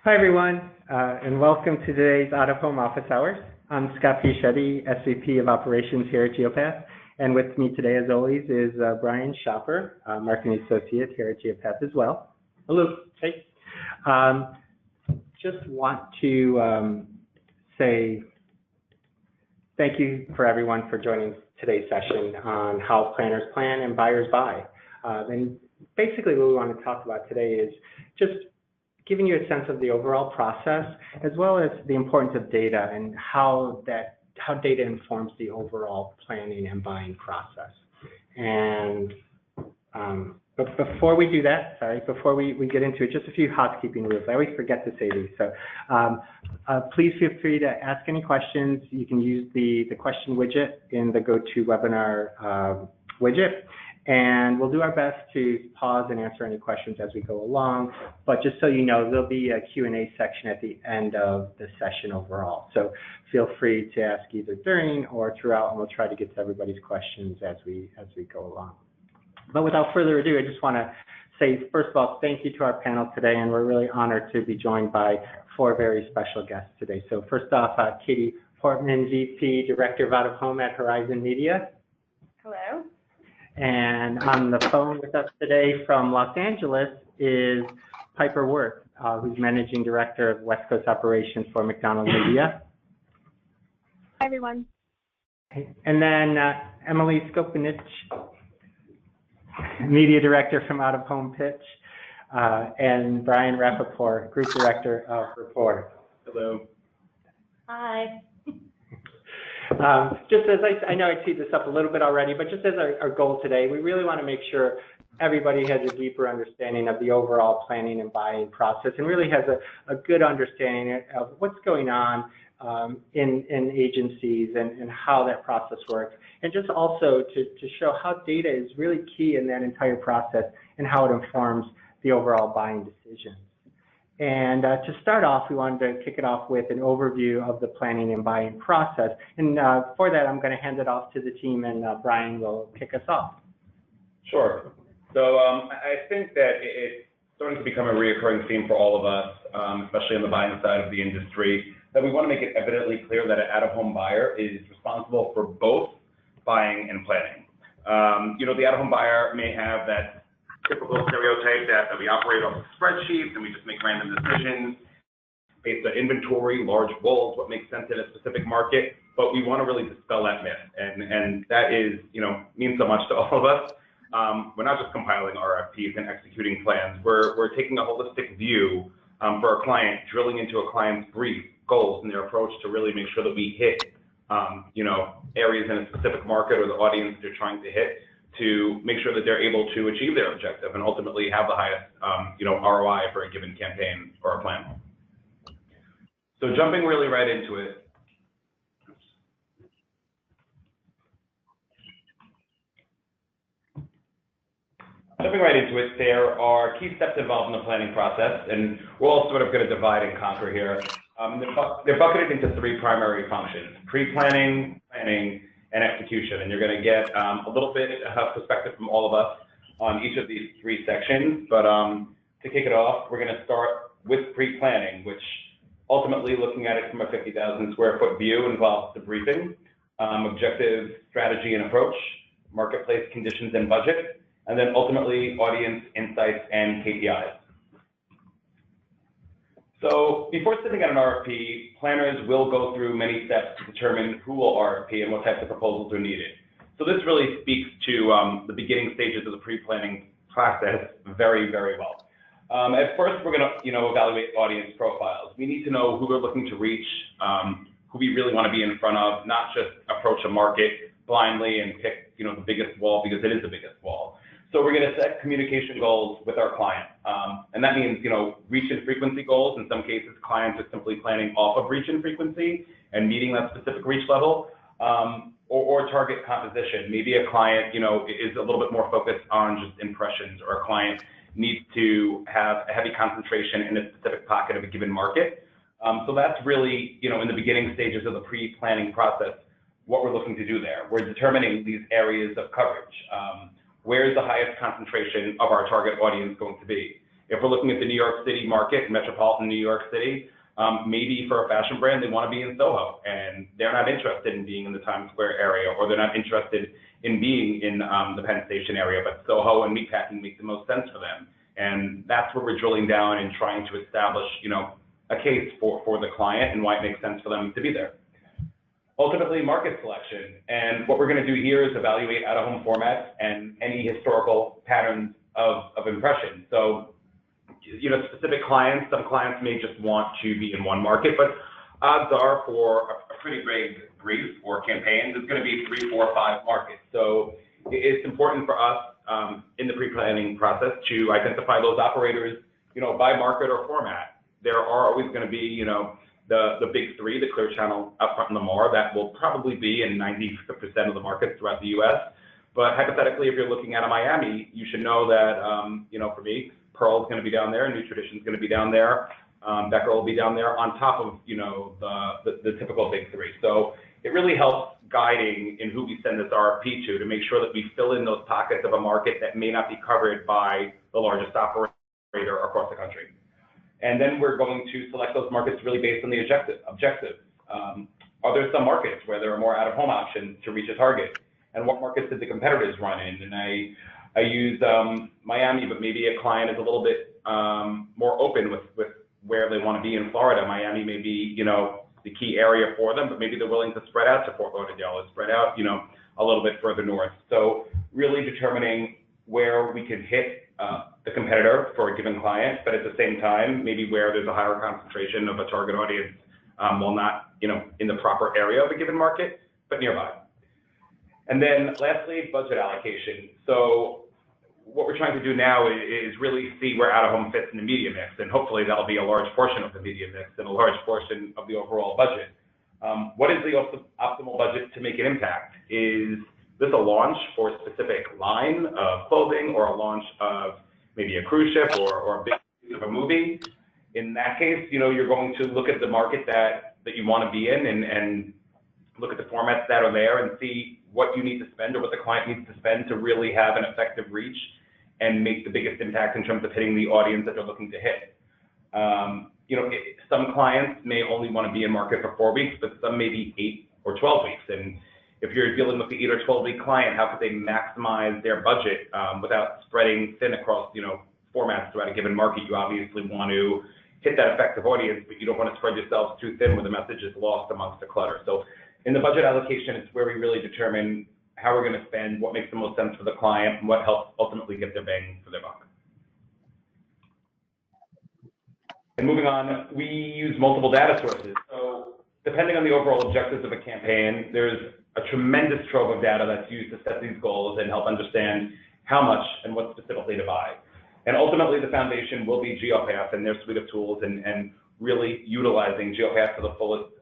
Hi, everyone, and welcome to today's out-of-home office hours. I'm Scott Pichetti, SVP of Operations here at Geopath, and with me today, as always, is Brian Schopper, Marketing Associate here at Geopath as well. Hello. Hey. Just want to say thank you for everyone for joining today's session on how planners plan and buyers buy. And basically what we want to talk about today is just giving you a sense of the overall process, as well as the importance of data and how data informs the overall planning and buying process. And but before we do that, before we get into it, just a few housekeeping rules. I always forget to say these. So please feel free to ask any questions. You can use the question widget in the GoToWebinar widget. And we'll do our best to pause and answer any questions as we go along. But just so you know, there'll be a Q&A section at the end of the session overall. So feel free to ask either during or throughout, and we'll try to get to everybody's questions as we go along. But without further ado, I just want to say, first of all, thank you to our panel today, and we're really honored to be joined by four very special guests today. So first off, Katie Portman, VP, Director of Out-of-Home at Horizon Media. Hello. And on the phone with us today from Los Angeles is Piper Wirth, who's Managing Director of West Coast Operations for Macdonald Media. Hi, everyone. And then Emily Scopinich, Media Director from Out of Home Pitch, and Brian Rappaport, Group Director of Rapport. Hello. Hi. Just as I know I teed this up a little bit already, but just as our goal today, we really want to make sure everybody has a deeper understanding of the overall planning and buying process, and really has a good understanding of what's going on in agencies and how that process works, and just also to show how data is really key in that entire process and how it informs the overall buying decisions. And to start off, we wanted to kick it off with an overview of the planning and buying process. And for that, I'm going to hand it off to the team, and Brian will kick us off. Sure. So I think that it's starting to become a reoccurring theme for all of us, especially on the buying side of the industry, that we want to make it evidently clear that an out-of-home buyer is responsible for both buying and planning. The out-of-home buyer may have that typical stereotype that we operate off of spreadsheets and we just make random decisions based on inventory, large walls, what makes sense in a specific market. But we want to really dispel that myth, and that is, means so much to all of us. We're not just compiling RFPs and executing plans. We're taking a holistic view for our client, drilling into a client's brief, goals, and their approach to really make sure that we hit, areas in a specific market or the audience that they're trying to hit, to make sure that they're able to achieve their objective and ultimately have the highest, ROI for a given campaign or a plan. So jumping really right into it. There are key steps involved in the planning process, and we're all sort of going to divide and conquer here. They're bucketed into three primary functions: pre-planning, planning, and execution. And you're going to get a little bit of perspective from all of us on each of these three sections. But to kick it off, we're going to start with pre-planning, which ultimately, looking at it from a 50,000 square foot view, involves the briefing, objective, strategy, and approach, marketplace conditions and budget, and then ultimately audience insights and KPIs. So before sending out an RFP, planners will go through many steps to determine who will RFP and what types of proposals are needed. So this really speaks to the beginning stages of the pre-planning process very, very well. At first, we're going to evaluate audience profiles. We need to know who we're looking to reach, who we really want to be in front of, not just approach a market blindly and pick the biggest wall because it is the biggest wall. So we're going to set communication goals with our client. And that means, reach and frequency goals. In some cases, clients are simply planning off of reach and frequency and meeting that specific reach level, or target composition. Maybe a client, is a little bit more focused on just impressions, or a client needs to have a heavy concentration in a specific pocket of a given market. So that's really, in the beginning stages of the pre-planning process, what we're looking to do there. We're determining these areas of coverage. Where is the highest concentration of our target audience going to be? If we're looking at the New York City market, metropolitan New York City, maybe for a fashion brand, they want to be in Soho, and they're not interested in being in the Times Square area, or they're not interested in being in the Penn Station area, but Soho and meatpacking make the most sense for them. And that's where we're drilling down and trying to establish, a case for the client and why it makes sense for them to be there. Ultimately, market selection. And what we're going to do here is evaluate out-of-home formats and any historical patterns of impression. So, specific clients, some clients may just want to be in one market, but odds are for a pretty big brief or campaign, there's going to be 3, 4, 5 markets. So it's important for us in the pre-planning process to identify those operators, by market or format. There are always going to be, the big 3, the Clear Channel, Upfront, and Lamar. That will probably be in 90% of the markets throughout the U.S. But hypothetically, if you're looking at a Miami, you should know that, for me, Pearl is going to be down there, New Tradition is going to be down there, Becker will be down there on top of, the typical big 3. So it really helps guiding in who we send this RFP to make sure that we fill in those pockets of a market that may not be covered by the largest operator across the country. And then we're going to select those markets really based on the objectives. Are there some markets where there are more out-of-home options to reach a target? And what markets did the competitors run in? And I use Miami, but maybe a client is a little bit more open with where they want to be in Florida. Miami may be, the key area for them, but maybe they're willing to spread out to Fort Lauderdale or spread out, a little bit further north. So really determining where we can hit the competitor for a given client, but at the same time, maybe where there's a higher concentration of a target audience, while not, in the proper area of a given market, but nearby. And then lastly, budget allocation. So what we're trying to do now is really see where out-of-home fits in the media mix, and hopefully that'll be a large portion of the media mix and a large portion of the overall budget. What is the optimal budget to make an impact? Is this a launch for a specific line of clothing, or a launch of maybe a cruise ship, or a big piece of a movie? In that case, you're going to look at the market that you want to be in, and look at the formats that are there and see what you need to spend, or what the client needs to spend to really have an effective reach and make the biggest impact in terms of hitting the audience that they're looking to hit. Some clients may only want to be in market for 4 weeks, but some may be 8 or 12 weeks. And if you're dealing with the 8 or 12 week client, how could they maximize their budget without spreading thin across, formats throughout a given market? You obviously want to hit that effective audience, but you don't want to spread yourselves too thin where the message is lost amongst the clutter. So in the budget allocation, it's where we really determine how we're going to spend, what makes the most sense for the client, and what helps ultimately get their bang for their buck. And moving on, we use multiple data sources. So depending on the overall objectives of a campaign, there's a tremendous trove of data that's used to set these goals and help understand how much and what specifically to buy. And ultimately, the foundation will be GeoPath and their suite of tools, and really utilizing GeoPath to the fullest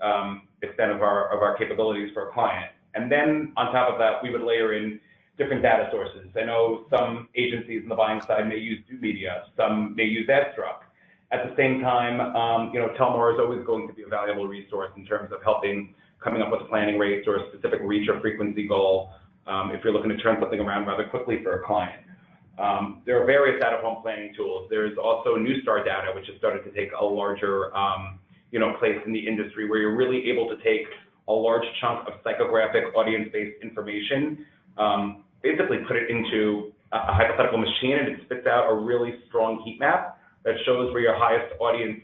extent of our capabilities for a client. And then on top of that, we would layer in different data sources. I know some agencies on the buying side may use Do Media, some may use AdStruck. At the same time, Telmar is always going to be a valuable resource in terms of helping coming up with planning rates or a specific reach or frequency goal if you're looking to turn something around rather quickly for a client. There are various out-of-home planning tools. There's also Newstar data, which has started to take a larger place in the industry, where you're really able to take a large chunk of psychographic audience-based information, basically put it into a hypothetical machine, and it spits out a really strong heat map that shows where your highest audience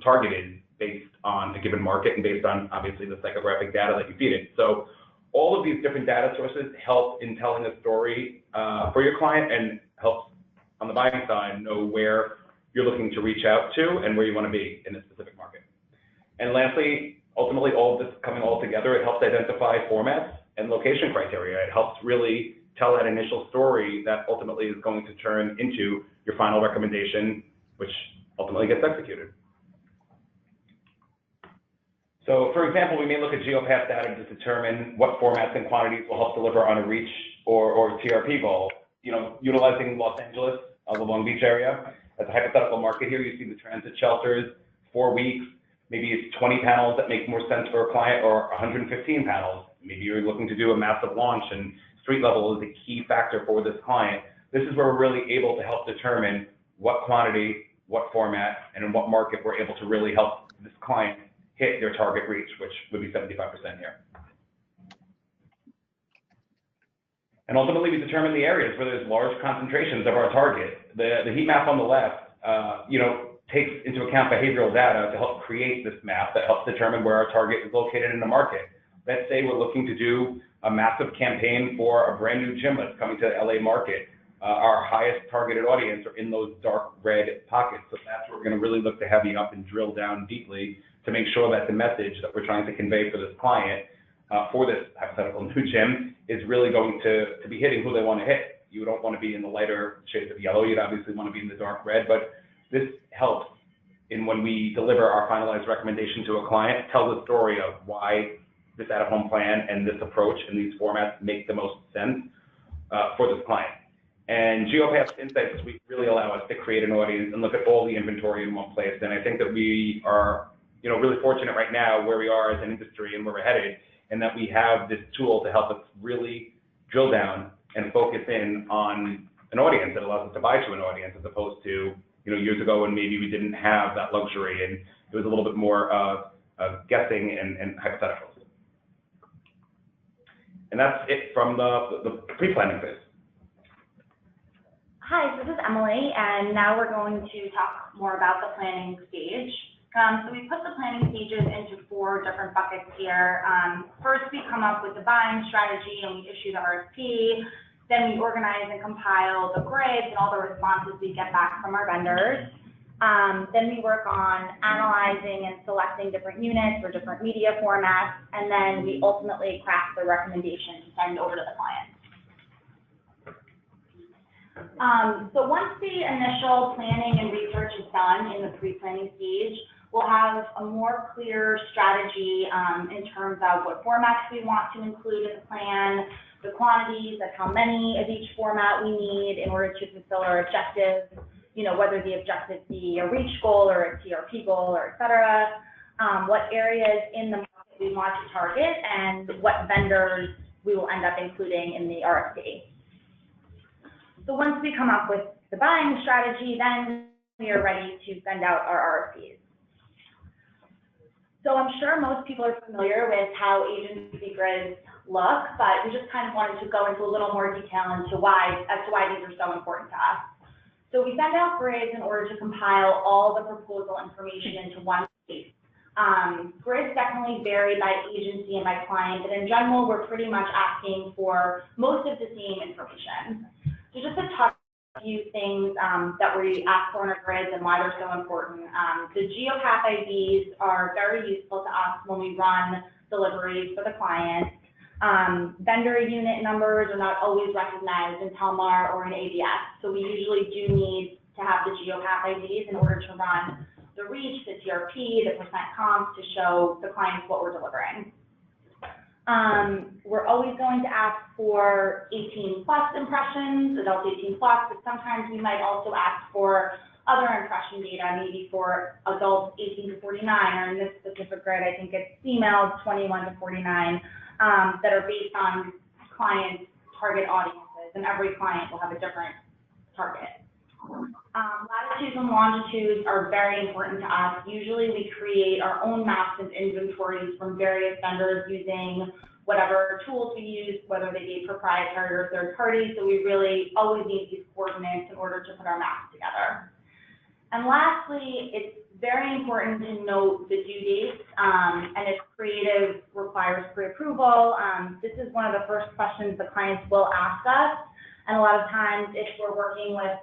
target is based on a given market and based on, obviously, the psychographic data that you feed it. So all of these different data sources help in telling a story for your client, and helps on the buying side know where you're looking to reach out to and where you want to be in a specific market. And lastly, ultimately, all of this coming all together, it helps identify formats and location criteria. It helps really tell that initial story that ultimately is going to turn into your final recommendation, which ultimately gets executed. So, for example, we may look at GeoPath data to determine what formats and quantities will help deliver on a reach or TRP goal. Utilizing Los Angeles, the Long Beach area, as a hypothetical market here, you see the transit shelters, 4 weeks. Maybe it's 20 panels that make more sense for a client, or 115 panels. Maybe you're looking to do a massive launch, and street level is a key factor for this client. This is where we're really able to help determine what quantity, what format, and in what market we're able to really help this client hit their target reach, which would be 75% here. And ultimately, we determine the areas where there's large concentrations of our target. The heat map on the left, takes into account behavioral data to help create this map that helps determine where our target is located in the market. Let's say we're looking to do a massive campaign for a brand new gym that's coming to the LA market. Our highest targeted audience are in those dark red pockets. So that's where we're going to really look to heavy up and drill down deeply to make sure that the message that we're trying to convey for this client, for this hypothetical new gym, is really going to be hitting who they want to hit. You don't want to be in the lighter shades of yellow. You'd obviously want to be in the dark red, but this helps in when we deliver our finalized recommendation to a client, tell the story of why this out-of-home plan and this approach and these formats make the most sense for this client. And GeoPath Insights Suite really allow us to create an audience and look at all the inventory in one place. And I think that we are, really fortunate right now where we are as an industry and where we're headed, and that we have this tool to help us really drill down and focus in on an audience that allows us to buy to an audience, as opposed to years ago when maybe we didn't have that luxury and it was a little bit more guessing and hypotheticals. And that's it from the pre-planning phase. Hi, this is Emily, and now we're going to talk more about the planning stage. So we put the planning stages into 4 different buckets here. First, we come up with the buying strategy and we issue the RFP. Then we organize and compile the grids and all the responses we get back from our vendors. Then we work on analyzing and selecting different units or different media formats, and then we ultimately craft the recommendation to send over to the client. So once the initial planning and research is done in the pre-planning stage, we'll have a more clear strategy in terms of what formats we want to include in the plan, the quantities of how many of each format we need in order to fulfill our objectives, whether the objective be a reach goal or a TRP goal or et cetera, what areas in the market we want to target, and what vendors we will end up including in the RFP. So once we come up with the buying strategy, then we are ready to send out our RFPs. So I'm sure most people are familiar with how agency grids look, but we just kind of wanted to go into a little more detail as to why these are so important to us. So we send out grids in order to compile all the proposal information into one place. Grids definitely vary by agency and by client, but in general, we're pretty much asking for most of the same information. So just to touch on a few things that we ask for in our grids and why they're so important. The GeoPath IDs are very useful to us when we run deliveries for the client. Vendor unit numbers are not always recognized in Telmar or in ABS, so we usually do need to have the GeoPath IDs in order to run the reach, the TRP, the percent comps to show the clients what we're delivering. We're always going to ask for 18+ impressions, adult 18+, but sometimes we might also ask for other impression data, maybe for adults 18 to 49, or in this specific grid, I think it's females 21 to 49, that are based on client target audiences, and every client will have a different target. Latitudes and longitudes are very important to us. Usually we create our own maps and inventories from various vendors using whatever tools we use, whether they be proprietary or third party. So we really always need these coordinates in order to put our maps together. And lastly, it's very important to note the due dates, and if creative requires pre-approval, this is one of the first questions the clients will ask us. And a lot of times, if we're working with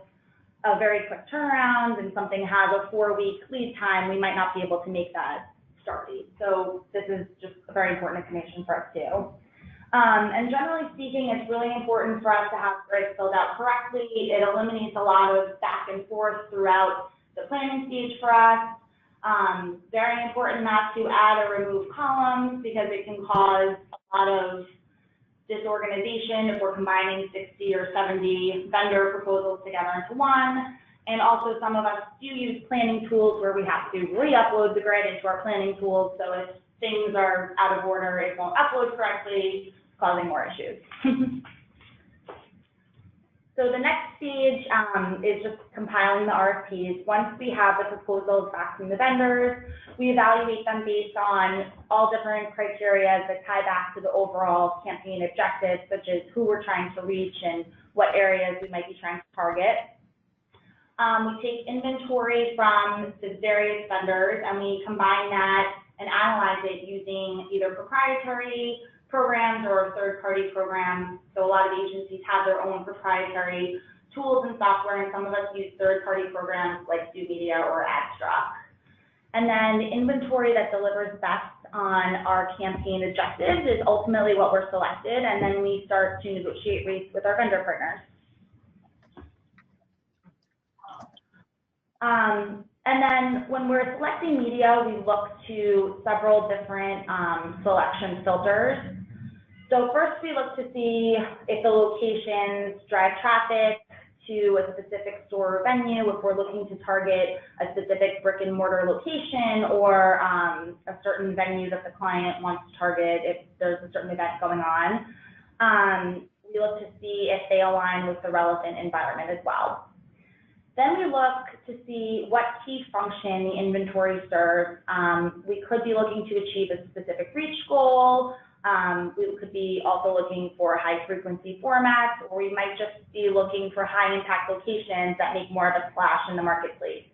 a very quick turnaround and something has a 4-week lead time, we might not be able to make that start date. So this is just a very important information for us too. And generally speaking, it's really important for us to have grids filled out correctly. It eliminates a lot of back and forth throughout the planning stage for us. Very important not to add or remove columns because it can cause a lot of disorganization if we're combining 60 or 70 vendor proposals together into one. And also some of us do use planning tools where we have to re-upload the grid into our planning tools. So if things are out of order, it won't upload correctly, causing more issues. So the next stage is just compiling the RFPs. Once we have the proposals back from the vendors, we evaluate them based on all different criteria that tie back to the overall campaign objectives, such as who we're trying to reach and what areas we might be trying to target. We take inventory from the various vendors and we combine that and analyze it using either proprietary programs or third-party programs. So a lot of agencies have their own proprietary tools and software, and some of us use third-party programs like Scopinich or Abstract. And then the inventory that delivers best on our campaign objectives is ultimately what we're selected, and then we start to negotiate rates with our vendor partners. And then when we're selecting media, we look to several different selection filters. So first we look to see if the locations drive traffic to a specific store or venue, if we're looking to target a specific brick and mortar location or a certain venue that the client wants to target if there's a certain event going on. We look to see if they align with the relevant environment as well. Then we look to see what key function the inventory serves. We could be looking to achieve a specific reach goal. We could be also looking for high frequency formats, or we might just be looking for high impact locations that make more of a splash in the marketplace.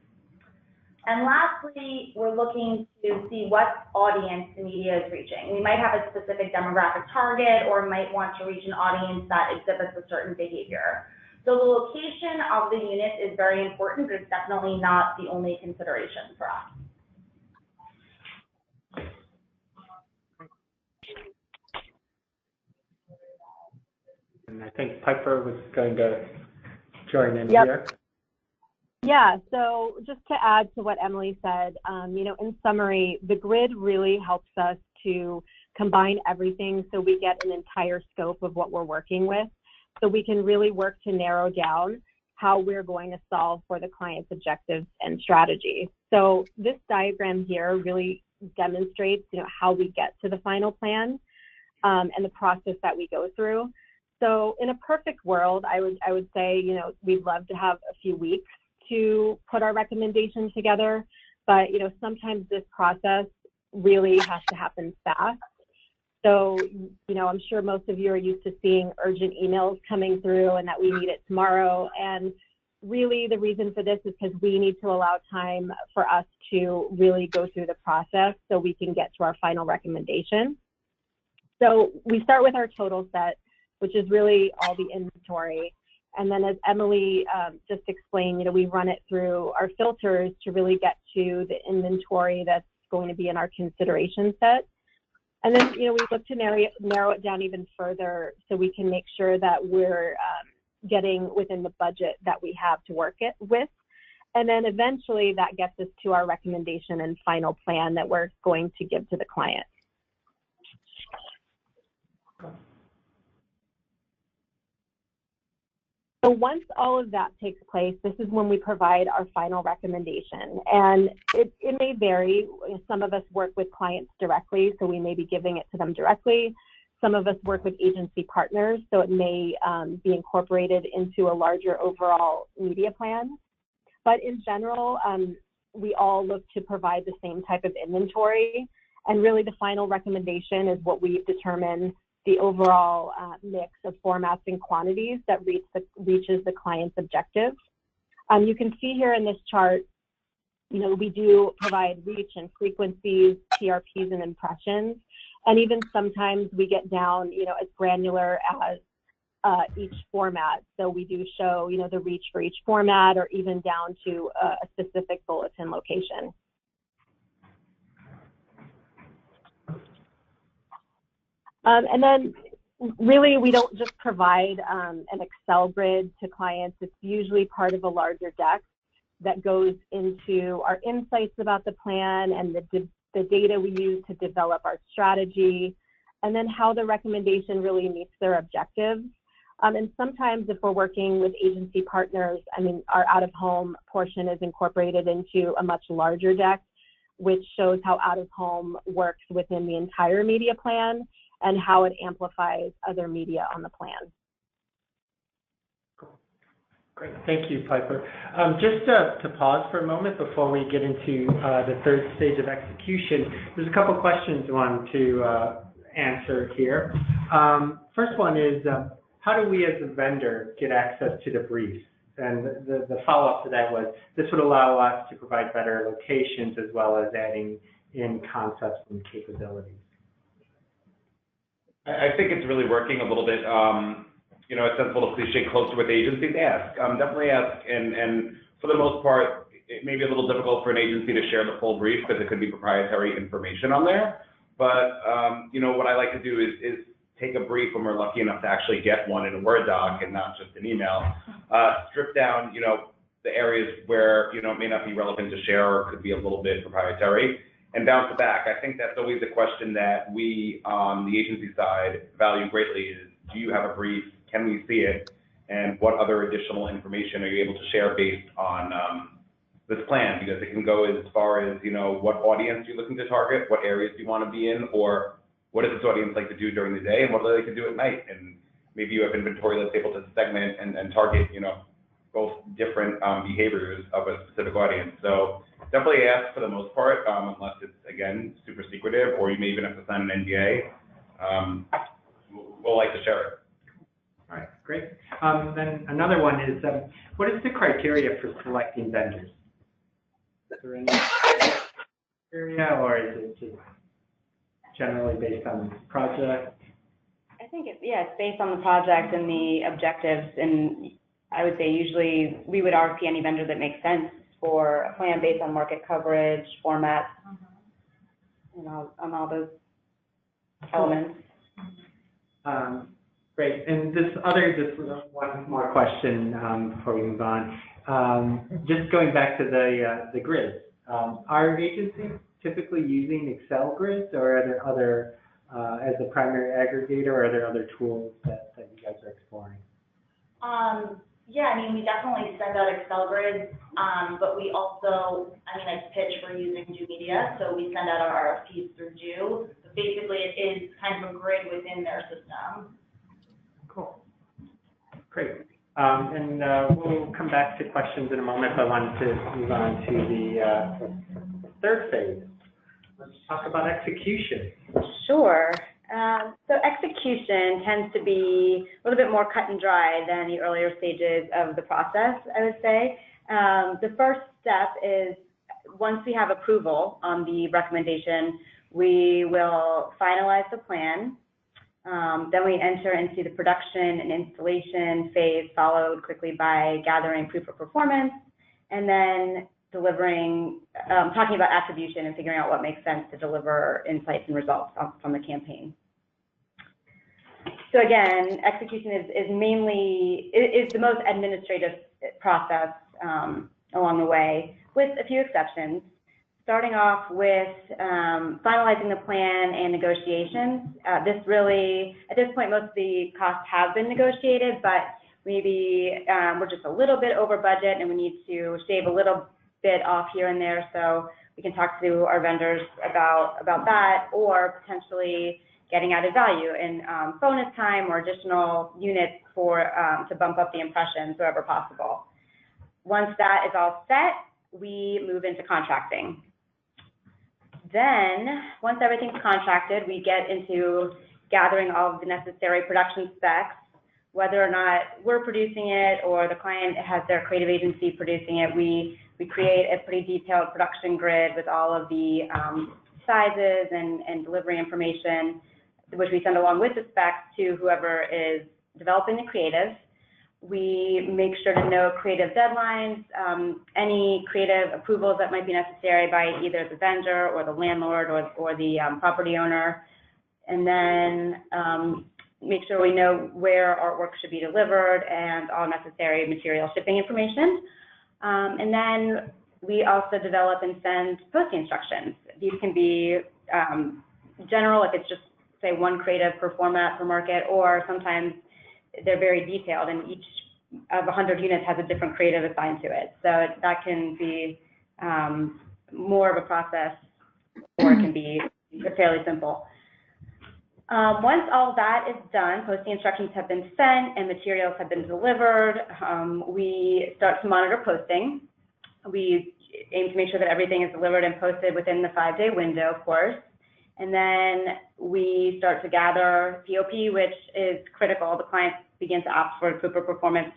And lastly, we're looking to see what audience the media is reaching. We might have a specific demographic target or might want to reach an audience that exhibits a certain behavior. So the location of the unit is very important, but it's definitely not the only consideration for us. And I think Piper was going to join in here. Yeah, so just to add to what Emily said, in summary, the grid really helps us to combine everything so we get an entire scope of what we're working with. So we can really work to narrow down how we're going to solve for the client's objectives and strategy. So this diagram here really demonstrates, how we get to the final plan and the process that we go through. So in a perfect world, I would say, we'd love to have a few weeks to put our recommendations together, but sometimes this process really has to happen fast. So, I'm sure most of you are used to seeing urgent emails coming through and that we need it tomorrow. And really the reason for this is because we need to allow time for us to really go through the process so we can get to our final recommendation. So we start with our total set, which is really all the inventory. And then as Emily just explained, we run it through our filters to really get to the inventory that's going to be in our consideration set. And then, we look to narrow it down even further so we can make sure that we're getting within the budget that we have to work it with. And then eventually that gets us to our recommendation and final plan that we're going to give to the client. So once all of that takes place, this is when we provide our final recommendation. And it may vary. Some of us work with clients directly, so we may be giving it to them directly. Some of us work with agency partners, so it may be incorporated into a larger overall media plan. But in general, we all look to provide the same type of inventory. And really the final recommendation is what we determine the overall mix of formats and quantities that reaches the client's objectives. You can see here in this chart, we do provide reach and frequencies, TRPs and impressions, and even sometimes we get down, as granular as each format. So we do show, the reach for each format or even down to a specific bulletin location. And then really we don't just provide an Excel grid to clients. It's usually part of a larger deck that goes into our insights about the plan and the data we use to develop our strategy, and then how the recommendation really meets their objectives. And sometimes if we're working with agency partners, our out-of-home portion is incorporated into a much larger deck, which shows how out-of-home works within the entire media plan and how it amplifies other media on the plan. Great, thank you, Piper. Just to pause for a moment before we get into the third stage of execution, there's a couple questions I wanted to answer here. First one is, how do we as a vendor get access to the briefs? And the follow-up to that was, this would allow us to provide better locations as well as adding in concepts and capabilities. I think it's really working a little bit. You know, it sounds a little cliche, closer with agencies. Ask, definitely ask, and for the most part, it may be a little difficult for an agency to share the full brief because it could be proprietary information on there. But you know, what I like to do is take a brief when we're lucky enough to actually get one in a Word doc and not just an email. Strip down, you know, the areas where, you know, it may not be relevant to share or could be a little bit proprietary, and bounce it back. I think that's always the question that we on the agency side value greatly is, do you have a brief? Can we see it? And what other additional information are you able to share based on this plan? Because it can go as far as, you know, what audience you're looking to target, what areas do you want to be in, or what does this audience like to do during the day, and what do they like to do at night? And maybe you have inventory that's able to segment and target, you know, both different behaviors of a specific audience. So definitely ask for the most part, unless it's, again, super secretive, or you may even have to sign an NDA. We'll like to share it. All right, great. Then another one is, what is the criteria for selecting vendors? Is there any criteria, or is it just generally based on the project? I think it's based on the project and the objectives, and I would say usually we would RFP any vendor that makes sense for a plan based on market coverage, format, you know, on all those elements. Great, and just one more question before we move on. Just going back to the grids, are agencies typically using Excel grids, or are there other, as a primary aggregator, or are there other tools that you guys are exploring? Yeah, I mean, we definitely send out Excel grids, but we also, I pitch for using Do Media, so we send out our RFPs through Do. But basically, it is kind of a grid within their system. Cool. Great. And we'll come back to questions in a moment, but I wanted to move on to the third phase. Let's talk about execution. Sure. So execution tends to be a little bit more cut and dry than the earlier stages of the process, I would say. The first step is, once we have approval on the recommendation, we will finalize the plan. Then we enter into the production and installation phase, followed quickly by gathering proof of performance, and then delivering, talking about attribution and figuring out what makes sense to deliver insights and results from the campaign. So again, execution is the most administrative process along the way, with a few exceptions. Starting off with finalizing the plan and negotiations. At this point, most of the costs have been negotiated, but maybe we're just a little bit over budget and we need to shave a little bit off here and there, so we can talk to our vendors about that, or potentially getting added value in bonus time or additional units to bump up the impressions wherever possible. Once that is all set, we move into contracting. Then, once everything's contracted, we get into gathering all of the necessary production specs, whether or not we're producing it or the client has their creative agency producing it. We create a pretty detailed production grid with all of the sizes and delivery information, which we send along with the specs to whoever is developing the creative. We make sure to know creative deadlines, any creative approvals that might be necessary by either the vendor or the landlord or the property owner, and then make sure we know where artwork should be delivered and all necessary material shipping information. And then we also develop and send posting instructions. These can be general, if it's just, say, one creative per format per market, or sometimes they're very detailed, and each of 100 units has a different creative assigned to it. So that can be more of a process, or it can be fairly simple. Once all that is done, posting instructions have been sent and materials have been delivered, we start to monitor posting. We aim to make sure that everything is delivered and posted within the 5-day window, of course. And then we start to gather POP, which is critical. The client begins to opt for group or performance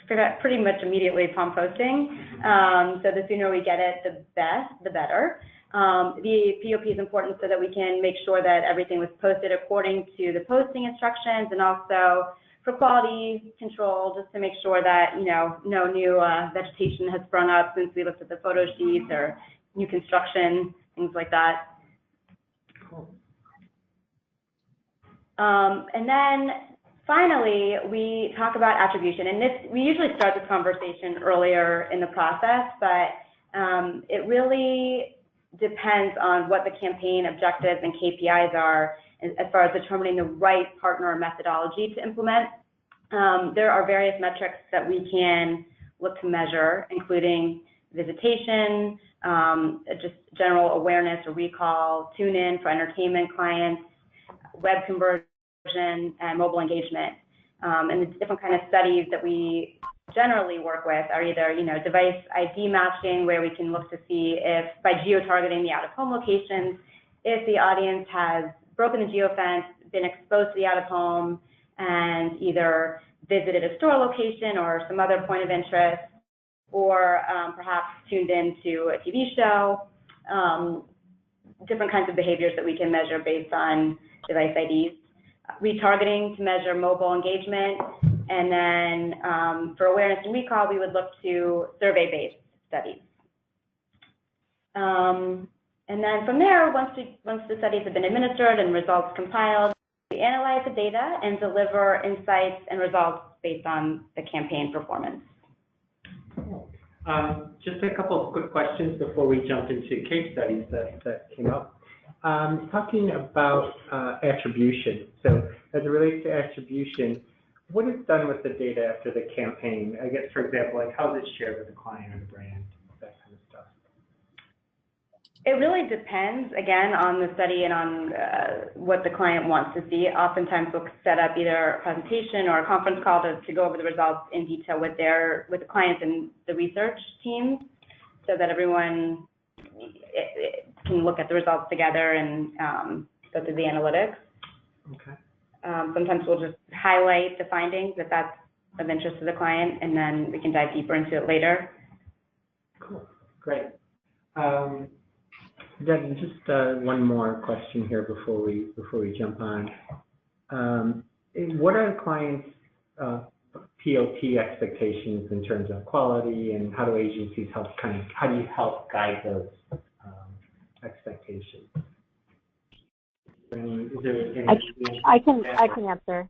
pretty much immediately upon posting. So the sooner we get it, the better. The POP is important so that we can make sure that everything was posted according to the posting instructions, and also for quality control, just to make sure that, no new vegetation has sprung up since we looked at the photo sheets, or new construction, things like that. Cool. And then finally, we talk about attribution, and we usually start this conversation earlier in the process, but it really depends on what the campaign objectives and KPIs are as far as determining the right partner or methodology to implement. There are various metrics that we can look to measure, including visitation, just general awareness or recall, tune-in for entertainment clients, web conversion, and mobile engagement. And the different kind of studies that we generally work with are either, device ID matching, where we can look to see if, by geo-targeting the out-of-home locations, if the audience has broken the geofence, been exposed to the out-of-home, and either visited a store location or some other point of interest, or perhaps tuned into a TV show, different kinds of behaviors that we can measure based on device IDs. Retargeting to measure mobile engagement, and then for awareness and recall, we would look to survey-based studies. And then from there, once the studies have been administered and results compiled, we analyze the data and deliver insights and results based on the campaign performance. Just a couple of quick questions before we jump into case studies that came up. Talking about attribution. So as it relates to attribution, what is done with the data after the campaign? I guess, for example, like how is it shared with the client or the brand, that kind of stuff? It really depends, again, on the study and on what the client wants to see. Oftentimes we'll set up either a presentation or a conference call to go over the results in detail with the clients and the research teams, so that everyone can look at the results together and go through the analytics. Okay. Sometimes we'll just highlight the findings if that's of interest to the client, and then we can dive deeper into it later. Cool, great. Then just one more question here before we jump on. What are the clients' POP expectations in terms of quality, and how do agencies how do you help guide those expectations? I can answer.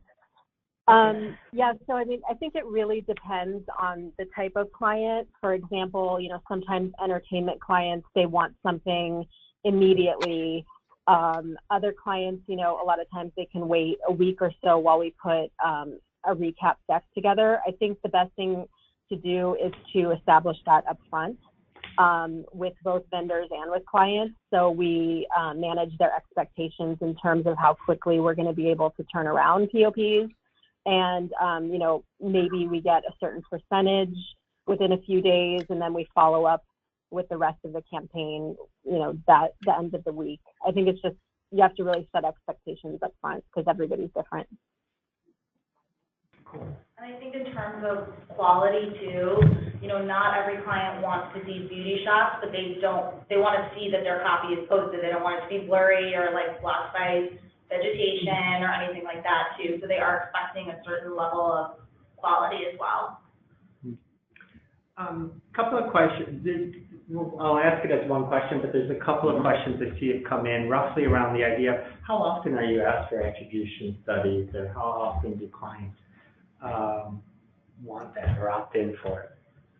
Yeah, so I think it really depends on the type of client. For example, sometimes entertainment clients, they want something immediately. Other clients, a lot of times they can wait a week or so while we put a recap deck together. I think the best thing to do is to establish that up front with both vendors and with clients, so we manage their expectations in terms of how quickly we're going to be able to turn around POPs. And, maybe we get a certain percentage within a few days, and then we follow up with the rest of the campaign, the end of the week. I think it's just, you have to really set expectations up front because everybody's different. Cool. And I think in terms of quality too, not every client wants to see beauty shots, but they want to see that their copy is posted. They don't want it to be blurry or like blocked by vegetation or anything like that too. So they are expecting a certain level of quality as well. Couple of questions. I'll ask it as one question, but there's a couple of questions I see have come in roughly around the idea of how often are you asked for attribution studies, or how often do clients want that or opt in for it?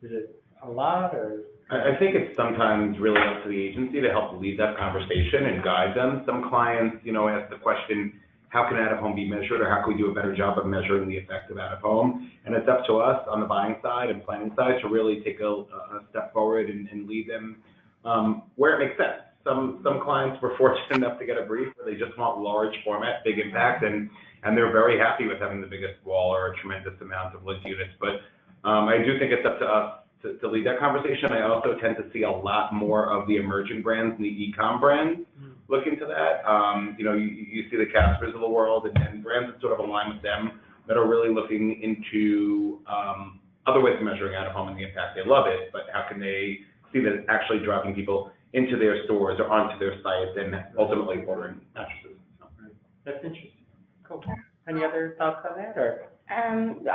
Is it a lot, or? I think it's sometimes really up to the agency to help lead that conversation and guide them. Some clients, ask the question, how can out-of-home be measured, or how can we do a better job of measuring the effect of out-of-home? And it's up to us on the buying side and planning side to really take a step forward and lead them where it makes sense. some clients were fortunate enough to get a brief where they just want large format, big impact, and they're very happy with having the biggest wall or a tremendous amount of linked units. But I do think it's up to us to lead that conversation. I also tend to see a lot more of the emerging brands and the e-com brands look into that. You see the Caspers of the world and brands that sort of align with them that are really looking into other ways of measuring out of home and the impact. They love it, but how can they see that it's actually driving people into their stores or onto their sites and ultimately ordering mattresses. That's interesting. Cool. Any other thoughts on that, or?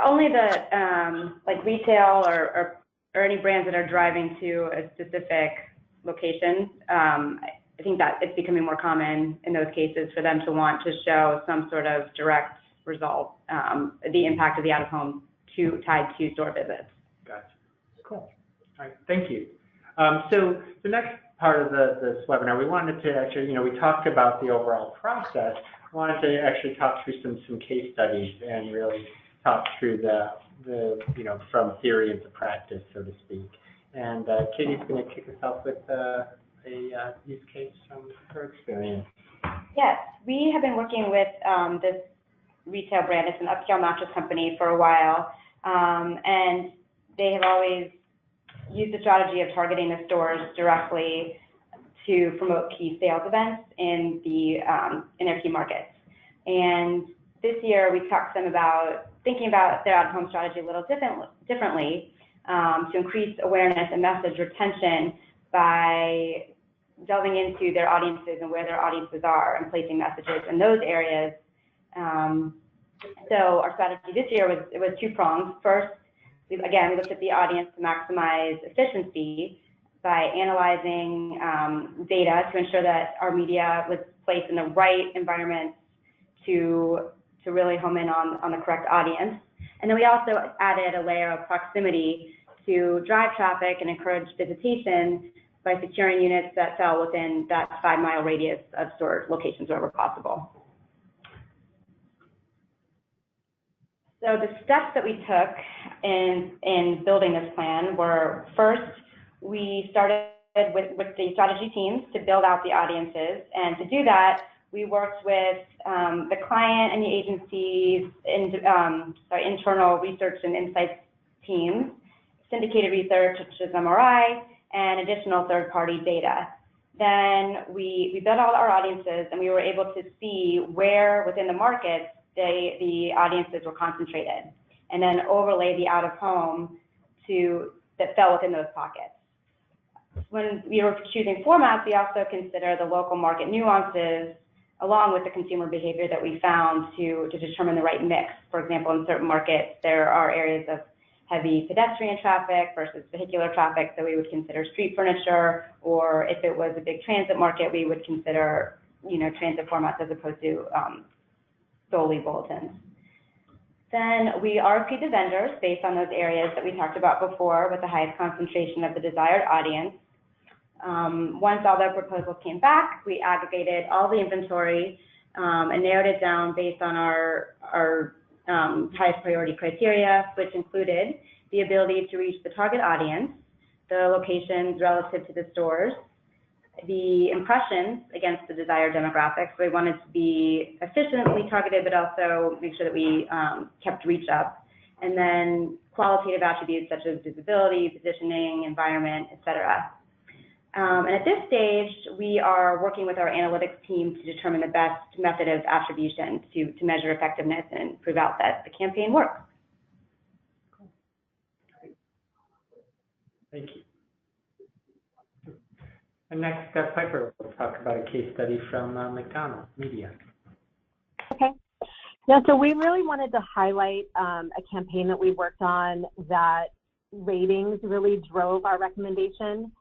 Only the like retail or any brands that are driving to a specific location. I think that it's becoming more common in those cases for them to want to show some sort of direct result, the impact of the out-of-home tied to store visits. Gotcha. Cool. All right. Thank you. So the next part of this webinar, we wanted to actually, we talked about the overall process. We wanted to actually talk through some case studies and really talk through the from theory into practice, so to speak. And Katie's going to kick us off with a use case from her experience. Yes, we have been working with this retail brand. It's an upscale mattress company for a while, and they have always used the strategy of targeting the stores directly to promote key sales events in their key markets. And this year, we talked to them about thinking about their out-of-home strategy a little differently to increase awareness and message retention by delving into their audiences and where their audiences are and placing messages in those areas. So our strategy this year was two-pronged. First, we looked at the audience to maximize efficiency by analyzing data to ensure that our media was placed in the right environment to really home in on the correct audience. And then we also added a layer of proximity to drive traffic and encourage visitation by securing units that fell within that 5-mile radius of store locations wherever possible. So the steps that we took in building this plan were, first, we started with the strategy teams to build out the audiences. And to do that, we worked with the client and the agency's internal research and insights teams, syndicated research such as MRI, and additional third-party data. Then we built out our audiences, and we were able to see where within the markets the audiences were concentrated, and then overlay the out-of-home that fell within those pockets. When we were choosing formats, we also consider the local market nuances along with the consumer behavior that we found to determine the right mix. For example, in certain markets, there are areas of heavy pedestrian traffic versus vehicular traffic, so we would consider street furniture, or if it was a big transit market, we would consider, transit formats as opposed to solely bulletins. Then we RFP'd the vendors based on those areas that we talked about before with the highest concentration of the desired audience. Once all their proposals came back, we aggregated all the inventory and narrowed it down based on our highest priority criteria, which included the ability to reach the target audience, the locations relative to the stores, the impressions against the desired demographics. So we wanted to be efficiently targeted, but also make sure that we kept reach up. And then qualitative attributes such as visibility, positioning, environment, et cetera. And at this stage, we are working with our analytics team to determine the best method of attribution to measure effectiveness and prove out that the campaign works. Cool. Thank you. And next, Piper will talk about a case study from Macdonald Media. Okay. Yeah, so we really wanted to highlight a campaign that we worked on that ratings really drove our recommendation.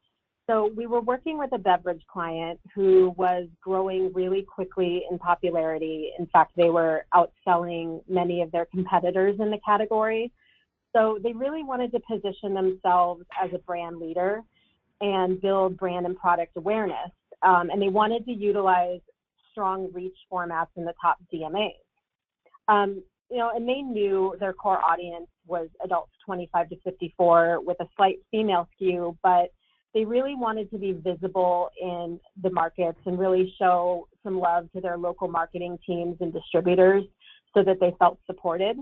So we were working with a beverage client who was growing really quickly in popularity. In fact, they were outselling many of their competitors in the category. So they really wanted to position themselves as a brand leader and build brand and product awareness. And they wanted to utilize strong reach formats in the top DMAs. And they knew their core audience was adults 25 to 54 with a slight female skew, but they really wanted to be visible in the markets and really show some love to their local marketing teams and distributors so that they felt supported.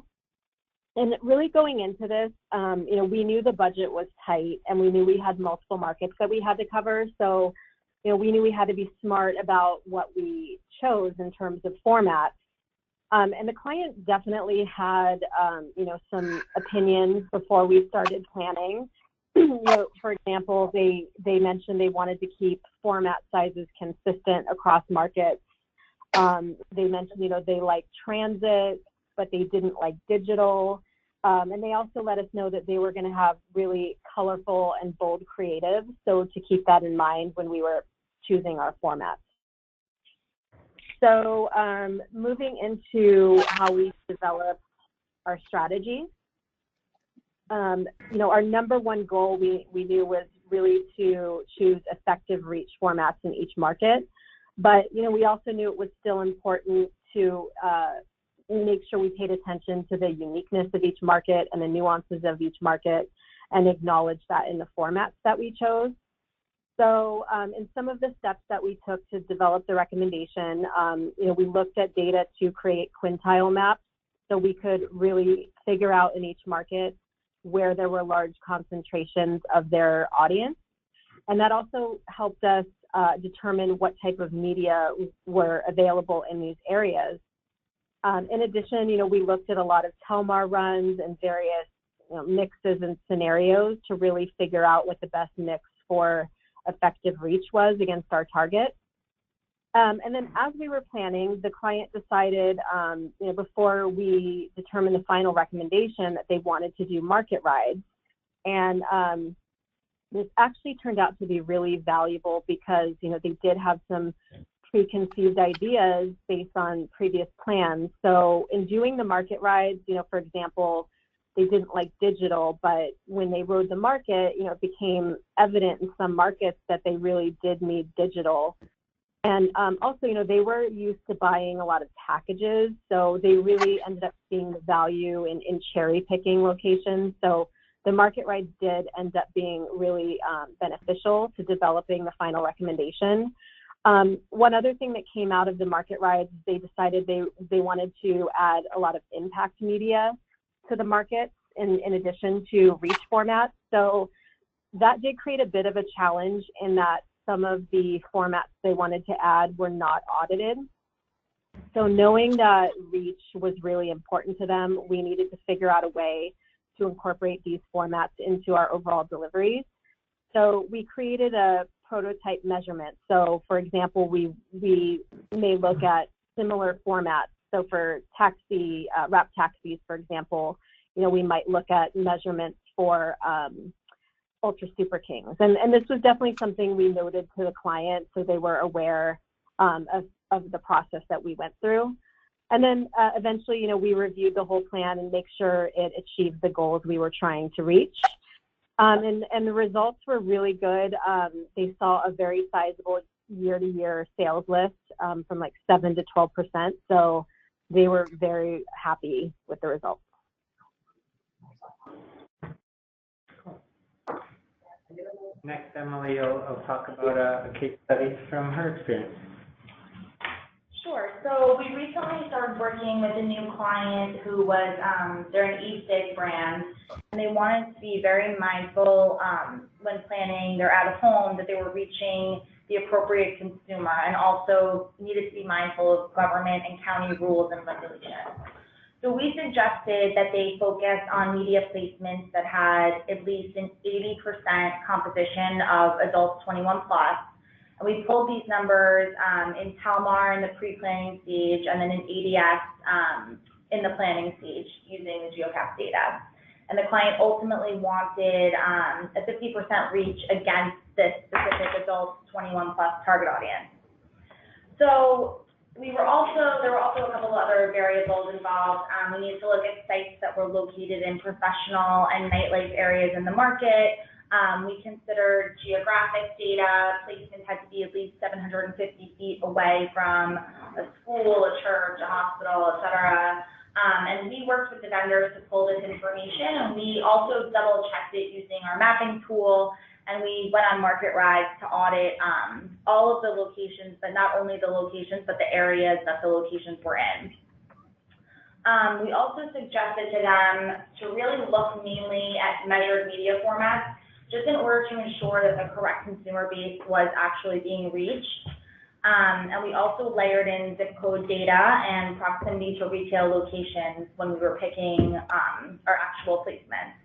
And really going into this, you know, we knew the budget was tight and we knew we had multiple markets that we had to cover. So, you know, we knew we had to be smart about what we chose in terms of formats. And the client definitely had, you know, some opinions before we started planning. You know, for example, they mentioned they wanted to keep format sizes consistent across markets. They mentioned, you know, they like transit, but they didn't like digital. And they also let us know that they were going to have really colorful and bold creative. So to keep that in mind when we were choosing our formats. So moving into how we developed our strategy. You know, our number one goal we knew was really to choose effective reach formats in each market. But, you know, we also knew it was still important to make sure we paid attention to the uniqueness of each market and the nuances of each market and acknowledge that in the formats that we chose. So in some of the steps that we took to develop the recommendation, you know, we looked at data to create quintile maps so we could really figure out in each market where there were large concentrations of their audience. And that also helped us determine what type of media were available in these areas. In addition, you know, we looked at a lot of Telmar runs and various, you know, mixes and scenarios to really figure out what the best mix for effective reach was against our target. And then as we were planning, the client decided, you know, before we determined the final recommendation that they wanted to do market rides. And this actually turned out to be really valuable because, you know, they did have some preconceived ideas based on previous plans. So in doing the market rides, you know, for example, they didn't like digital, but when they rode the market, you know, it became evident in some markets that they really did need digital. And also, you know, they were used to buying a lot of packages, so they really ended up seeing the value in cherry picking locations. So the market rides did end up being really beneficial to developing the final recommendation. One other thing that came out of the market rides, they decided they wanted to add a lot of impact media to the market in addition to reach formats. So that did create a bit of a challenge in that some of the formats they wanted to add were not audited. So knowing that reach was really important to them, we needed to figure out a way to incorporate these formats into our overall deliveries. So we created a prototype measurement. So for example, we may look at similar formats. So for taxi, wrap taxis, for example, you know, we might look at measurements for Ultra Super Kings. And this was definitely something we noted to the client so they were aware of the process that we went through. And then eventually, you know, we reviewed the whole plan and make sure it achieved the goals we were trying to reach. And the results were really good. They saw a very sizable year-to-year sales lift from like 7 to 12%. So they were very happy with the results. Next, Emily will talk about a case study from her experience. Sure. So we recently started working with a new client who was, they're an e-cig brand, and they wanted to be very mindful when planning their out-of-home that they were reaching the appropriate consumer, and also needed to be mindful of government and county rules and regulations. So we suggested that they focus on media placements that had at least an 80% composition of adults 21 plus. And we pulled these numbers in Telmar in the pre-planning stage and then in ADS in the planning stage using the GeoCap data. And the client ultimately wanted a 50% reach against this specific adult 21 plus target audience. So there were also a couple of other variables involved. We needed to look at sites that were located in professional and nightlife areas in the market. We considered geographic data. Placements had to be at least 750 feet away from a school, a church, a hospital, et cetera. And we worked with the vendors to pull this information, and we also double-checked it using our mapping tool and we went on market rides to audit all of the locations, but not only the locations, but the areas that the locations were in. We also suggested to them to really look mainly at measured media formats, just in order to ensure that the correct consumer base was actually being reached. And we also layered in zip code data and proximity to retail locations when we were picking our actual placements.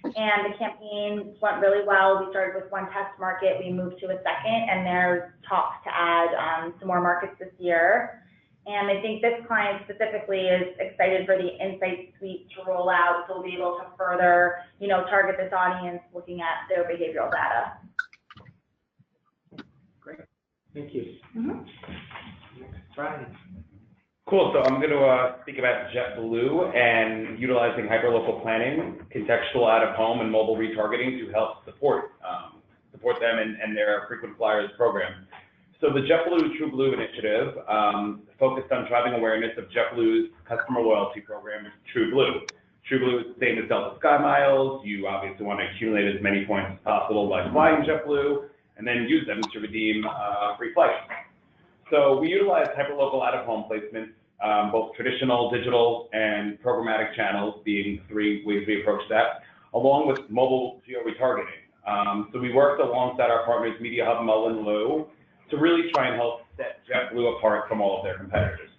And the campaign went really well. We started with one test market, we moved to a second, and there's talks to add some more markets this year. And I think this client specifically is excited for the Insight Suite to roll out, so we'll be able to further, target this audience looking at their behavioral data. Great, thank you. Next, Ryan. Cool, so I'm going to speak about JetBlue and utilizing hyperlocal planning, contextual out-of-home, and mobile retargeting to help support them and their frequent flyers program. So the JetBlue TrueBlue initiative focused on driving awareness of JetBlue's customer loyalty program, TrueBlue. TrueBlue is the same as Delta Sky Miles. You obviously want to accumulate as many points as possible by flying JetBlue, and then use them to redeem free flights. So we utilize hyperlocal out-of-home placements, both traditional, digital, and programmatic channels being three ways we approach that, along with mobile geo-retargeting. So we worked alongside our partners, Media Hub, Mullen Lou, to really try and help set JetBlue apart from all of their competitors.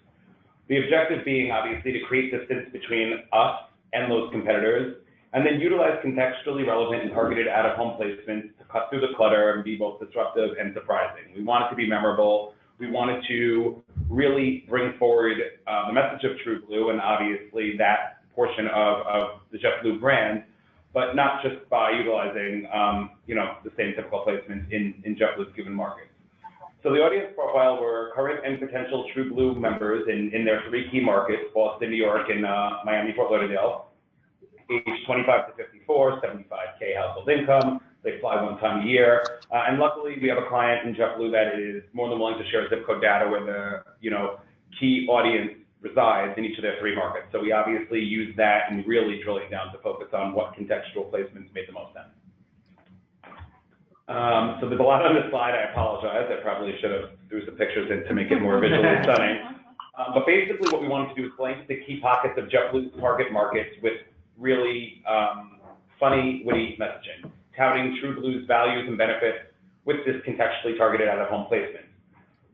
The objective being, obviously, to create distance between us and those competitors, and then utilize contextually relevant and targeted out-of-home placements to cut through the clutter and be both disruptive and surprising. We want it to be memorable. We wanted to really bring forward the message of TrueBlue and obviously that portion of the JetBlue brand, but not just by utilizing the same typical placements in JetBlue's given market. So the audience profile were current and potential TrueBlue members in their three key markets, Boston, New York, and Miami, Fort Lauderdale, age 25 to 54, 75K household income. They fly one time a year. And luckily, we have a client in JetBlue that is more than willing to share zip code data where the key audience resides in each of their three markets. So we obviously use that and really drilling down to focus on what contextual placements made the most sense. So there's a lot on this slide. I apologize. I probably should have threw some pictures in to make it more visually stunning. But basically what we wanted to do is blanket the key pockets of JetBlue's target markets with really funny, witty messaging, touting TrueBlue's values and benefits with this contextually targeted out-of-home placement.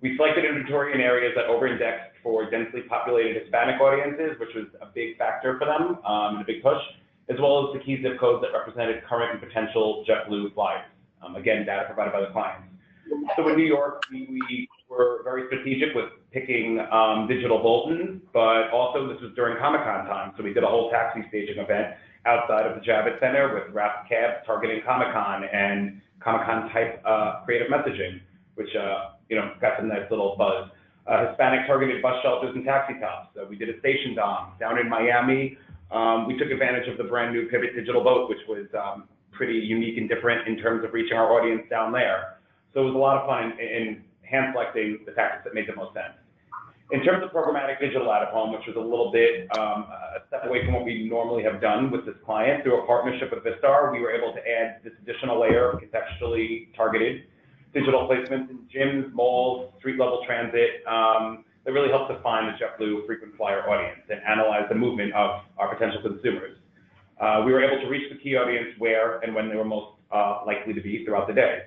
We selected inventory in areas that over-indexed for densely populated Hispanic audiences, which was a big factor for them and a big push, as well as the key zip codes that represented current and potential JetBlue flyers. Again, data provided by the clients. So in New York, we were very strategic with picking digital bulletins, but also this was during Comic-Con time. So we did a whole taxi staging event outside of the Javits Center with Rapid Cabs targeting Comic-Con and Comic-Con type creative messaging, which got some nice little buzz. Hispanic targeted bus shelters and taxi tops. So we did a station dom down in Miami. We took advantage of the brand new Pivot digital boat, which was pretty unique and different in terms of reaching our audience down there. So it was a lot of fun in hand selecting the tactics that made the most sense. In terms of programmatic digital out-of-home, which was a little bit a step away from what we normally have done with this client, through a partnership with Vistar, we were able to add this additional layer of contextually targeted digital placements in gyms, malls, street-level transit that really helped define the JetBlue frequent flyer audience and analyze the movement of our potential consumers. We were able to reach the key audience where and when they were most likely to be throughout the day.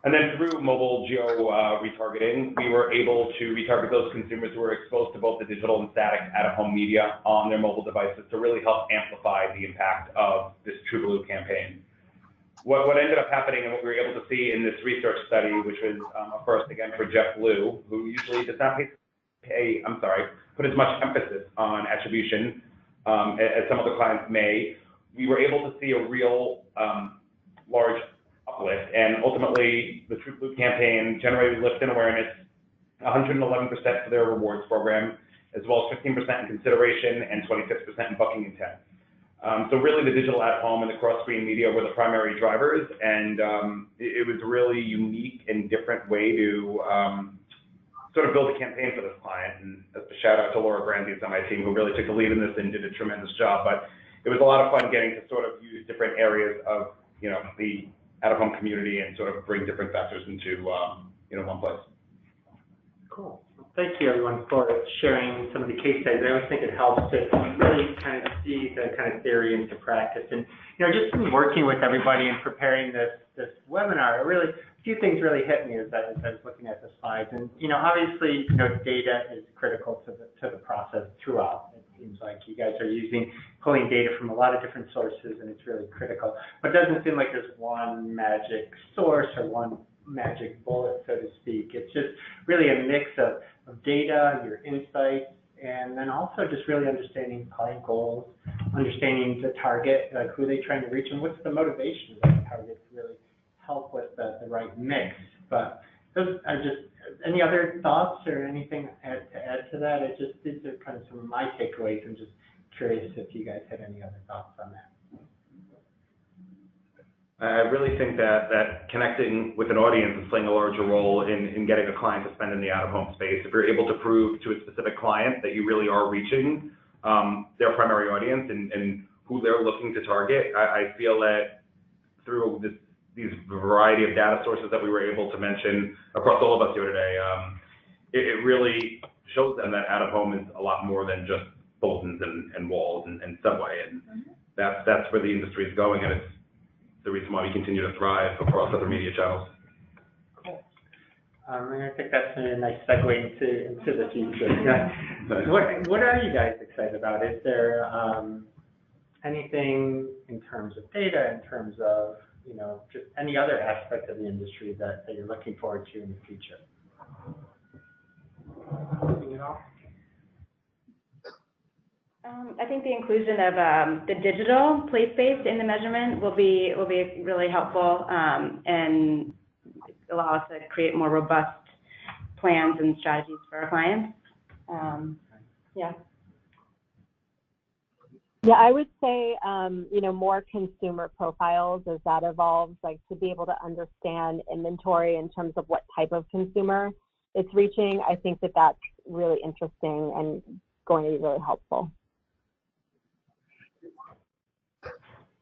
And then through mobile geo-retargeting, we were able to retarget those consumers who were exposed to both the digital and static out-of-home media on their mobile devices to really help amplify the impact of this TrueBlue campaign. What ended up happening and what we were able to see in this research study, which was a first again for JetBlue, who usually does not put as much emphasis on attribution as some other clients may, we were able to see a real large uplift, and ultimately the TrueBlue campaign generated lift in awareness, 111% for their rewards program, as well as 15% in consideration and 26% in booking intent. So really the digital at-home and the cross-screen media were the primary drivers, and it was a really unique and different way to sort of build a campaign for this client. And a shout out to Laura Brandeis on my team, who really took the lead in this and did a tremendous job. But it was a lot of fun getting to sort of use different areas of the out-of-home community and sort of bring different factors into one place. Cool. Well, thank you, everyone, for sharing some of the case studies. I always think it helps to really kind of see the kind of theory into practice. And, just in working with everybody and preparing this webinar, a few things really hit me as I was looking at the slides. And, obviously, data is critical to the process throughout. It seems like you guys are pulling data from a lot of different sources, and it's really critical. But it doesn't seem like there's one magic source or one magic bullet, so to speak. It's just really a mix of data, your insights, and then also just really understanding client goals, understanding the target, like who they're trying to reach, and what's the motivation of that target to really help with the right mix. But those are just, any other thoughts or anything to add to that? These are kind of some of my takeaways. I'm just curious if you guys had any other thoughts on that. I really think that connecting with an audience is playing a larger role in getting a client to spend in the out-of-home space. If you're able to prove to a specific client that you really are reaching their primary audience and who they're looking to target, I feel that through these variety of data sources that we were able to mention across all of us here today, it really shows them that out-of-home is a lot more than just bulletins and walls and subway. And that's where the industry is going, and it's the reason why we continue to thrive across other media channels. Cool. And I think that's a nice segue into the future. What are you guys excited about? Is there anything in terms of data, in terms of just any other aspect of the industry that you're looking forward to in the future? Anything at all? I think the inclusion of the digital place-based in the measurement will be really helpful and allow us to create more robust plans and strategies for our clients. Yeah. Yeah, I would say, more consumer profiles as that evolves, like to be able to understand inventory in terms of what type of consumer it's reaching. I think that that's really interesting and going to be really helpful.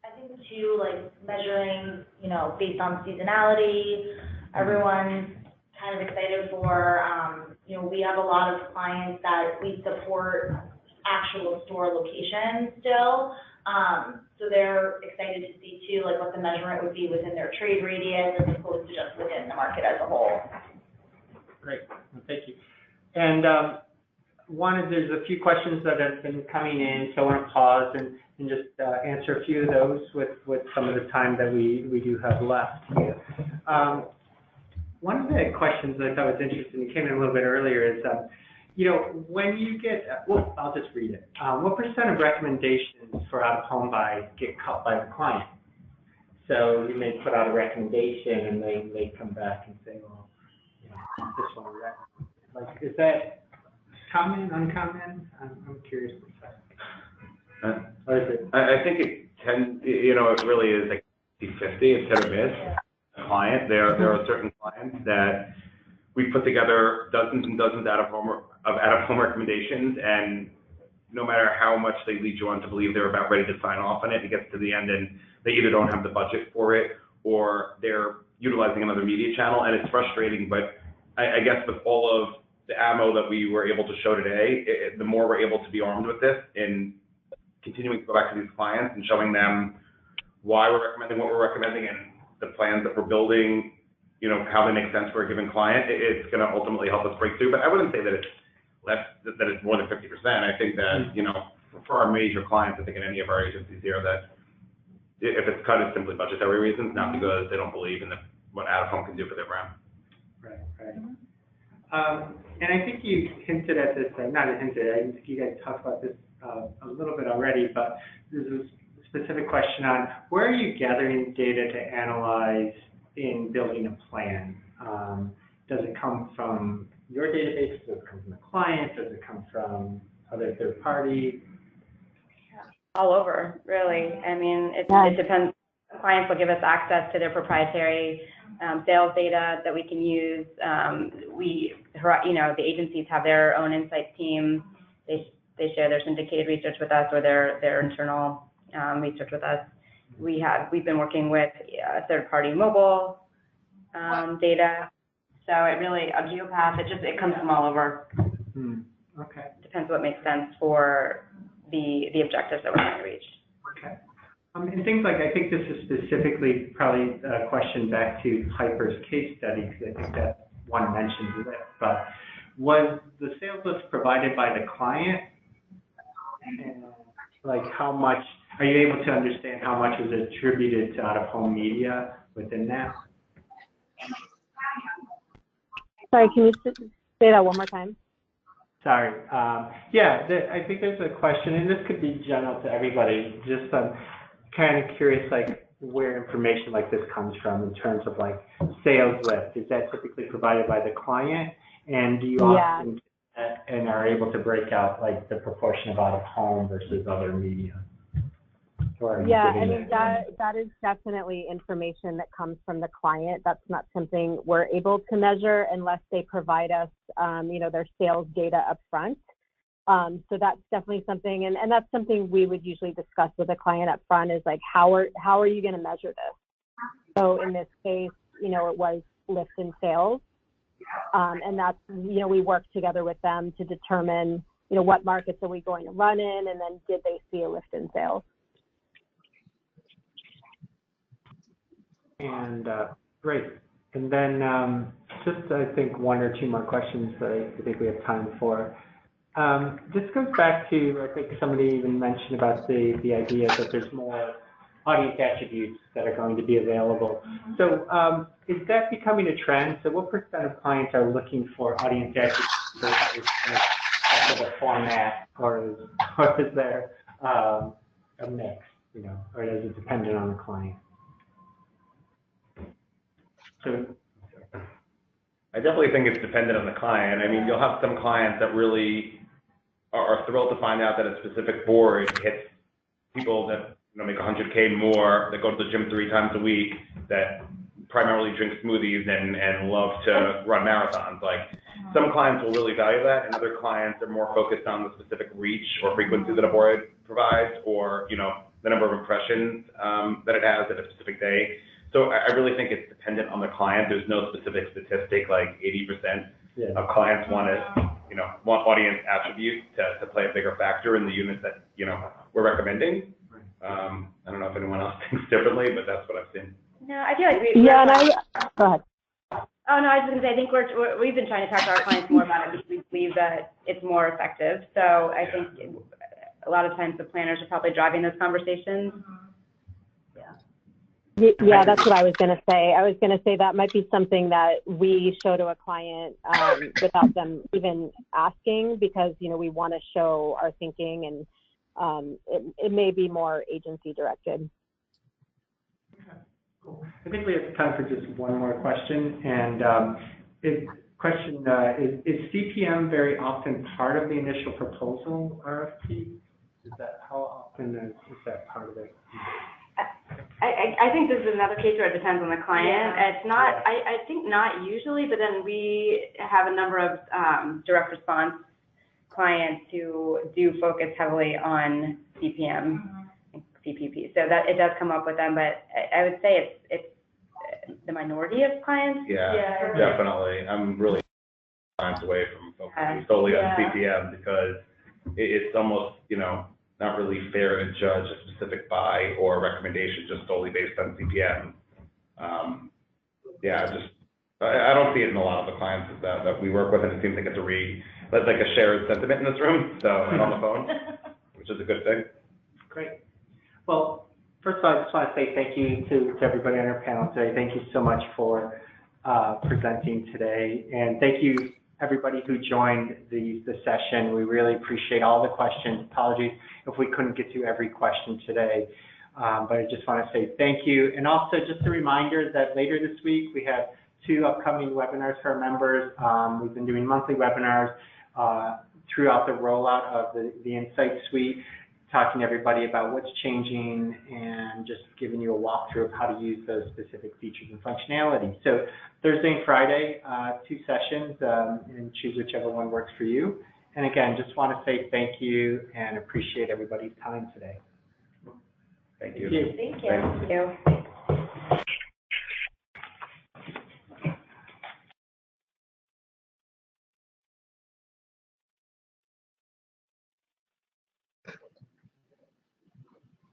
I think too, like measuring, based on seasonality, everyone's kind of excited for, we have a lot of clients that we support actual store locations still. So they're excited to see too, like what the measurement would be within their trade radius as opposed to just within the market as a whole. Great, well, thank you. And there's a few questions that have been coming in, so I want to pause and just answer a few of those with some of the time that we do have left here. One of the questions that I thought was interesting, it came in a little bit earlier, is when you get, well, I'll just read it. What % of recommendations for out-of-home buys get cut by the client? So you may put out a recommendation and they come back and say, well, this one, like, is that common, uncommon? I'm curious what that. Or is it? I think it really is like 50-50, it's hit or miss. Client, there are certain clients that we put together dozens and dozens of out-of-home recommendations, and no matter how much they lead you on to believe they're about ready to sign off on it, it gets to the end and they either don't have the budget for it or they're utilizing another media channel, and it's frustrating. But I guess with all of the ammo that we were able to show today, the more we're able to be armed with this and continuing to go back to these clients and showing them why we're recommending what we're recommending and the plans that we're building, how they make sense for a given client, it's going to ultimately help us break through. But I wouldn't say that it's that it's more than 50%. I think that, for our major clients, I think in any of our agencies here, that if it's cut, it's simply budgetary reasons, not because they don't believe in what out-of-home can do for their brand. Right. And I think you hinted at this, not hinted, I think you guys talked about this a little bit already, but there's a specific question on where are you gathering data to analyze in building a plan? Does it come from your database? Does it come from the client? Does it come from other third parties? All over, really. I mean, it depends. Clients will give us access to their proprietary sales data that we can use. The agencies have their own insights team. They share their syndicated research with us or their internal research with us. we've been working with third-party mobile data. So it really, a geopath, it comes from all over. Okay. Depends what makes sense for the objectives that we're trying to reach. Okay. And things like, I think this is specifically probably a question back to Piper's case study, because I think that one mentions it, but was the sales list provided by the client? And like how much, are you able to understand how much was attributed to out-of-home media within that? Sorry, can you say that one more time? Sorry. Yeah, I think there's a question, and this could be general to everybody. Just kind of curious, like where information like this comes from in terms of like sales lift. Is that typically provided by the client? And do you often and are able to break out like the proportion of out-of-home versus other media? Yeah, I mean, that is definitely information that comes from the client. That's not something we're able to measure unless they provide us, their sales data up front. So that's definitely something, and that's something we would usually discuss with a client up front is like, how are you going to measure this? So in this case, it was lift in sales. And that's, we work together with them to determine, what markets are we going to run in, and then did they see a lift in sales? And great. And then just I think one or two more questions that I think we have time for. This goes back to, I think somebody even mentioned about the idea that there's more audience attributes that are going to be available. So is that becoming a trend? So what % of clients are looking for audience attributes as a format, or is there a mix, or is it dependent on the client? So I definitely think it's dependent on the client. I mean, you'll have some clients that really are thrilled to find out that a specific board hits people that make 100K more, that go to the gym 3 times a week, that primarily drink smoothies and love to run marathons. Like, some clients will really value that, and other clients are more focused on the specific reach or frequency that a board provides, or the number of impressions that it has at a specific day. So I really think it's dependent on the client. There's no specific statistic like 80% of clients want audience attribute to play a bigger factor in the units that we're recommending. I don't know if anyone else thinks differently, but that's what I've seen. No, I feel like go ahead. Oh no, I was going to say, I think we've been trying to talk to our clients more about it because we believe that it's more effective. So I think a lot of times the planners are probably driving those conversations. Yeah, that's what I was going to say. I was going to say that might be something that we show to a client without them even asking, because, we want to show our thinking, and it may be more agency directed. Okay, cool. I think we have time for just one more question. And is CPM very often part of the initial proposal RFP? Is that, how often is that part of it? I think this is another case where it depends on the client. Yeah. It's not, I think not usually, but then we have a number of direct response clients who do focus heavily on CPM and CPP. So that it does come up with them, but I would say it's the minority of clients. Yeah. Definitely. I'm really clients away from focusing solely on CPM, because it's almost, not really fair to judge a specific buy or recommendation just solely based on CPM. I don't see it in a lot of the clients that we work with, and it seems like it's like a shared sentiment in this room, so, and on the phone, which is a good thing. Great. Well, first of all, I just want to say thank you to everybody on our panel today. Thank you so much for presenting today, and thank you everybody who joined the session. We really appreciate all the questions. Apologies if we couldn't get to every question today, but I just want to say thank you. And also just a reminder that later this week we have 2 upcoming webinars for our members. We've been doing monthly webinars throughout the rollout of the Insight Suite, talking to everybody about what's changing and just giving you a walkthrough of how to use those specific features and functionality. So Thursday and Friday, 2 sessions, and choose whichever one works for you. And again, just want to say thank you and appreciate everybody's time today. Thank you. Thank you. Thank you.